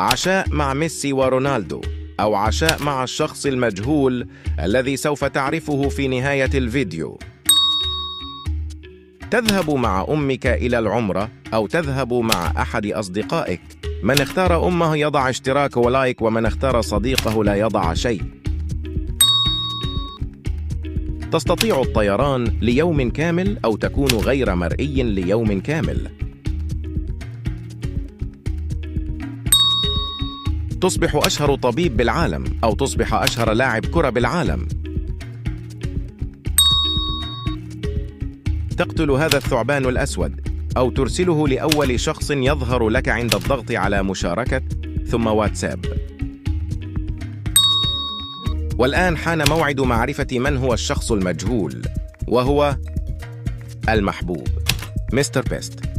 عشاء مع ميسي ورونالدو، أو عشاء مع الشخص المجهول الذي سوف تعرفه في نهاية الفيديو. تذهب مع أمك إلى العمرة أو تذهب مع أحد أصدقائك. من اختار أمه يضع اشتراك ولايك، ومن اختار صديقه لا يضع شيء. تستطيع الطيران ليوم كامل أو تكون غير مرئي ليوم كامل. تصبح أشهر طبيب بالعالم أو تصبح أشهر لاعب كرة بالعالم. تقتل هذا الثعبان الأسود أو ترسله لأول شخص يظهر لك عند الضغط على مشاركة ثم واتساب. والآن حان موعد معرفة من هو الشخص المجهول، وهو المحبوب مستر بيست.